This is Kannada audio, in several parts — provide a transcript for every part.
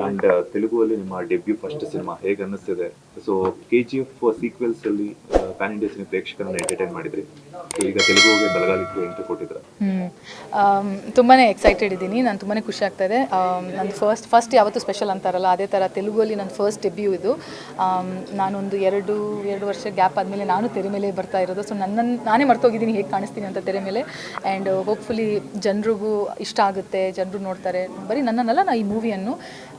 ಅಂಡ್ ತೆಲುಗುವಲ್ಲಿ ನಿಮ್ಮ ಡೆಬ್ಯೂ ಫಸ್ಟ್ ಸಿನಿಮಾ ಹೇಗೆ ಅನ್ನಿಸ್ತಿದೆ? ಸೊ KGF ಸೀಕ್ವೆಲ್ಸ್ ಅಲ್ಲಿ ಪ್ಯಾನ್ ಇಂಡಿಯಾ ಸಿನಿಮಾ ಪ್ರೇಕ್ಷಕರನ್ನ ಎಂಟರ್ಟೈನ್ ಮಾಡಿದ್ರಿ, ಈಗ ತೆಲುಗುಗೆ ಬಲಗಾಲಿಟ್ಟು ಎಂಟ್ರಿ ಕೊಟ್ಟಿದ್ರ? ತುಂಬಾ ಎಕ್ಸೈಟೆಡ್ ಇದ್ದೀನಿ, ನಾನು ತುಂಬಾ ಖುಷಿ ಆಗ್ತಾ ಇದೆ. ನನ್ನ ಫಸ್ಟ್ ಯಾವತ್ತೂ ಸ್ಪೆಷಲ್ ಅಂತಾರಲ್ಲ, ಅದೇ ಥರ ತೆಲುಗುವಲ್ಲಿ ನನ್ನ ಫಸ್ಟ್ ಡೆಬ್ಯೂ ಇದು. ನಾನೊಂದು ಎರಡು ವರ್ಷ ಗ್ಯಾಪ್ ಆದಮೇಲೆ ನಾನು ತೆರೆ ಮೇಲೆ ಬರ್ತಾ ಇರೋದು. ಸೊ ನಾನೇ ಮರ್ತೋಗಿದ್ದೀನಿ ಹೇಗೆ ಕಾಣಿಸ್ತೀನಿ ಅಂತ ತೆರೆ ಮೇಲೆ. ಆ್ಯಂಡ್ ಹೋಪ್ಫುಲಿ ಜನರಿಗೂ ಇಷ್ಟ ಆಗುತ್ತೆ, ಜನರು ನೋಡ್ತಾರೆ, ಬರೀ ನನ್ನನ್ನಲ್ಲ ನಾ ಈ ಮೂವಿಯನ್ನು.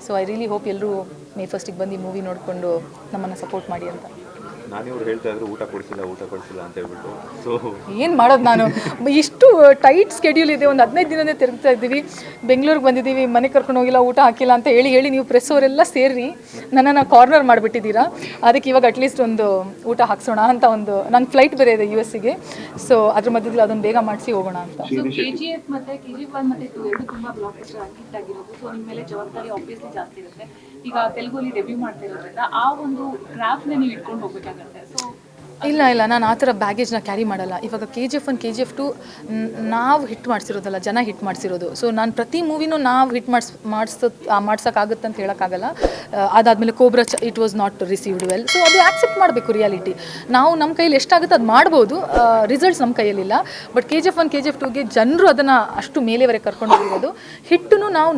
ಸೊ ಐ ರಿಯಲಿ ಹೋಪ್ ಎಲ್ಲರೂ May 1st ಬಂದು ಈ ಮೂವಿ ನೋಡಿಕೊಂಡು ನಮ್ಮನ್ನು ಸಪೋರ್ಟ್ ಮಾಡಿ ಅಂತ. ನಾನೇ ಅವ್ರು ಹೇಳ್ತಾ ಇದ್ರು ಊಟ ಕೊಡಿಸಿಲ್ಲ ಅಂತ ಹೇಳ್ಬಿಟ್ಟು. ಸೊ ಏನು ಮಾಡೋದು, ನಾನು ಇಷ್ಟು ಟೈಟ್ ಸ್ಕೆಡ್ಯೂಲ್ ಇದೆ, ಒಂದು 15 ದಿನನೇ ತಿರುಗ್ತಾ ಇದ್ದೀವಿ, ಬೆಂಗಳೂರಿಗೆ ಬಂದಿದ್ದೀವಿ, ಮನೆ ಕರ್ಕೊಂಡು ಹೋಗಿಲ್ಲ, ಊಟ ಹಾಕಿಲ್ಲ ಅಂತ ಹೇಳಿ ನೀವು ಪ್ರೆಸ್ ಅವರೆಲ್ಲ ಸೇರಿ ನನ್ನನ್ನು ಕಾರ್ನರ್ ಮಾಡಿಬಿಟ್ಟಿದ್ದೀರಾ. ಅದಕ್ಕೆ ಇವಾಗ ಅಟ್ಲೀಸ್ಟ್ ಒಂದು ಊಟ ಹಾಕ್ಸೋಣ ಅಂತ, ನನ್ನ ಫ್ಲೈಟ್ ಬೇರೆ ಇದೆ US ಗೆ. ಸೊ ಅದ್ರ ಮಧ್ಯದಲ್ಲಿ ಅದನ್ನು ಬೇಗ ಮಾಡಿಸಿ ಹೋಗೋಣ ಅಂತ. KGF ಮತ್ತೆ KGF 1 ಮತ್ತೆ 2 ಎರಡು ತುಂಬಾ ಬ್ಲಾಕ್ ಬಸ್ಟರ್ ಹಿಟ್ ಆಗಿರೋದು. ಸೊ ನಿಮ್ಮ ಮೇಲೆ ಜವಾಬ್ದಾರಿ ಆಬ್ವಿಯಸ್ಲಿ ಜಾಸ್ತಿ ಇರುತ್ತೆ. ಈಗ ತೆಲುಗುಲಿ ಡೆಬ್ಯೂ ಮಾಡ್ತಾ ಇರೋದ್ರಿಂದ ಆ ಒಂದು ಗ್ರಾಫ್ನ ನೀವು ಇಟ್ಕೊಂಡು ಹೋಗ್ಬೇಕಾಗತ್ತೆ. ಸೊ ಇಲ್ಲ ನಾನು ಆ ಥರ ಬ್ಯಾಗೇಜ್ನ ಕ್ಯಾರಿ ಮಾಡಲ್ಲ. ಇವಾಗ KGF 1 KGF 2 ನಾವು ಹಿಟ್ ಮಾಡಿಸಿರೋದಲ್ಲ, ಜನ ಹಿಟ್ ಮಾಡಿಸಿರೋದು. ಸೊ ನಾನು ಪ್ರತಿ ಮೂವಿನೂ ನಾವು ಹಿಟ್ ಮಾಡ್ಸೋಕ್ಕಾಗುತ್ತೆ ಅಂತ ಹೇಳೋಕ್ಕಾಗಲ್ಲ. ಅದಾದಮೇಲೆ cobra it was not received well. So ಅದು ಆಕ್ಸೆಪ್ಟ್ ಮಾಡಬೇಕು ರಿಯಾಲಿಟಿ. ನಾವು ನಮ್ಮ ಕೈಯಲ್ಲಿ ಎಷ್ಟಾಗುತ್ತೆ ಅದು ಮಾಡ್ಬೋದು, ರಿಸಲ್ಟ್ಸ್ ನಮ್ಮ ಕೈಯಲ್ಲಿಲ್ಲ. ಬಟ್ KGF 1 KGF 2ಗೆ ಜನರು ಅದನ್ನು ಅಷ್ಟು ಮೇಲೆವರೆಗೆ ಕರ್ಕೊಂಡು ಹೋಗಿರೋದು. ಹಿಟ್ಟನ್ನು ನಾವು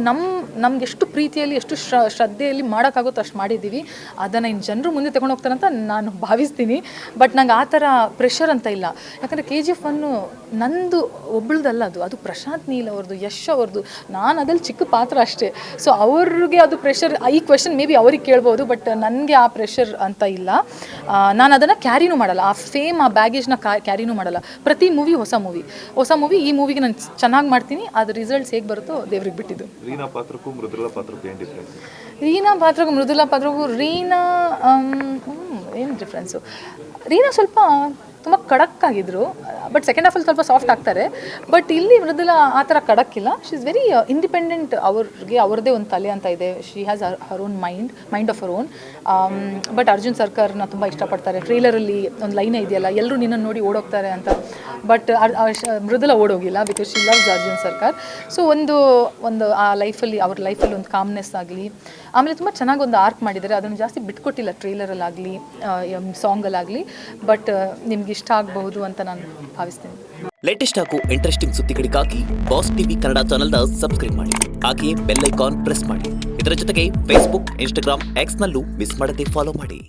ನಮ್ಗೆ ಎಷ್ಟು ಪ್ರೀತಿಯಲ್ಲಿ, ಎಷ್ಟು ಶ್ರದ್ಧೆಯಲ್ಲಿ ಮಾಡೋಕ್ಕಾಗುತ್ತೋ ಅಷ್ಟು ಮಾಡಿದ್ದೀವಿ. ಅದನ್ನು ಇನ್ನು ಜನರು ಮುಂದೆ ತಗೊಂಡು ಹೋಗ್ತಾರೆ ಅಂತ ನಾನು ಭಾವಿಸ್ತೀನಿ. ಬಟ್ ನಂಗೆ ಆ ಥರ ಪ್ರೆಷರ್ ಅಂತ ಇಲ್ಲ. ಯಾಕಂದರೆ KGF 1 ನಂದು ಒಬ್ಬಳದಲ್ಲ, ಅದು ಪ್ರಶಾಂತ್ ನೀಲ್ ಅವ್ರದ್ದು, ಯಶ್ ಅವ್ರದ್ದು. ನಾನು ಅದಲ್ಲಿ ಚಿಕ್ಕ ಪಾತ್ರ ಅಷ್ಟೇ. ಸೊ ಅವ್ರಿಗೆ ಅದು ಪ್ರೆಷರ್, ಈ ಕ್ವೆಶನ್ ಮೇ ಬಿ ಅವ್ರಿಗೆ ಕೇಳ್ಬೋದು, ಬಟ್ ನನಗೆ ಆ ಪ್ರೆಷರ್ ಅಂತ ಇಲ್ಲ. ನಾನು ಅದನ್ನು ಕ್ಯಾರಿನೂ ಮಾಡಲ್ಲ, ಆ ಫೇಮ್, ಆ ಬ್ಯಾಗೇಜ್ನ ಕ್ಯಾರಿನೂ ಮಾಡಲ್ಲ. ಪ್ರತಿ ಮೂವಿ ಹೊಸ ಮೂವಿ. ಈ ಮೂವಿಗೆ ನಾನು ಚೆನ್ನಾಗಿ ಮಾಡ್ತೀನಿ, ಅದು ರಿಸಲ್ಟ್ಸ್ ಹೇಗೆ ಬರುತ್ತೋ ದೇವ್ರಿಗೆ ಬಿಟ್ಟಿದ್ದು. ರೀನಾ ಪಾತ್ರಕ್ಕೂ ಮೃದುಲಾ ಪಾತ್ರಕ್ಕೂ ಏನು ಡಿಫ್ರೆನ್ಸ್? ಮೃದುಲಾ ಪಾತ್ರಕ್ಕೂ ಏನು ಡಿಫ್ರೆನ್ಸು? ರೀನಾ ಸ್ವಲ್ಪ ತುಂಬ ಖಡಕ್ ಆಗಿದ್ರು, ಬಟ್ ಸೆಕೆಂಡ್ ಹಾಫಲ್ಲಿ ಸ್ವಲ್ಪ ಸಾಫ್ಟ್ ಆಗ್ತಾರೆ. ಬಟ್ ಇಲ್ಲಿ ಮೃದುಲಾ ಆ ಥರ ಖಡಕ್ಕಿಲ್ಲ. She is very independent. ಅವ್ರದ್ದೇ ಒಂದು ತಲೆ ಅಂತ ಇದೆ. She has her own mind of her own. But Arjun ಸರ್ಕಾರ್ನ ತುಂಬ ಇಷ್ಟಪಡ್ತಾರೆ. ಟ್ರೇಲರಲ್ಲಿ ಒಂದು ಲೈನೇ ಇದೆಯಲ್ಲ, ಎಲ್ಲರೂ ನಿನ್ನನ್ನು ನೋಡಿ ಓಡೋಗ್ತಾರೆ ಅಂತ. ಬಟ್ ಮೃದುಲಾ ಓಡೋಗಿಲ್ಲ, because she loves Arjun Sarkar. So ಒಂದು ಆ ಲೈಫಲ್ಲಿ, ಅವ್ರ ಲೈಫಲ್ಲಿ ಒಂದು ಕಾಮ್ನೆಸ್ ಆಗಲಿ, ಆಮೇಲೆ ತುಂಬ ಚೆನ್ನಾಗಿ ಒಂದು ಆರ್ಕ್ ಮಾಡಿದ್ದಾರೆ. ಅದನ್ನು ಜಾಸ್ತಿ ಬಿಟ್ಕೊಟ್ಟಿಲ್ಲ ಟ್ರೇಲರಲ್ಲಾಗಲಿ ಸಾಂಗಲ್ಲಾಗಲಿ. ಬಟ್ ನಿಮ್ಗೆ ಇಷ್ಟ ಆಗಬಹುದು ಅಂತ ನಾನು ಭಾವಿಸ್ತೇನೆ. ಲೇಟೆಸ್ಟ್ ಹಾಗೂ ಇಂಟ್ರೆಸ್ಟಿಂಗ್ ಸುದ್ದಿಗಳಿಗಾಗಿ ಬಾಸ್ ಟಿವಿ ಕನ್ನಡ ಚಾನೆಲ್ನ ಸಬ್ಸ್ಕ್ರೈಬ್ ಮಾಡಿ. ಹಾಗೆಯೇ ಬೆಲ್ ಐಕಾನ್ ಪ್ರೆಸ್ ಮಾಡಿ. ಇದರ ಜೊತೆಗೆ Facebook, Instagram, X ನಲ್ಲೂ ಮಿಸ್ ಮಾಡದೆ ಫಾಲೋ ಮಾಡಿ.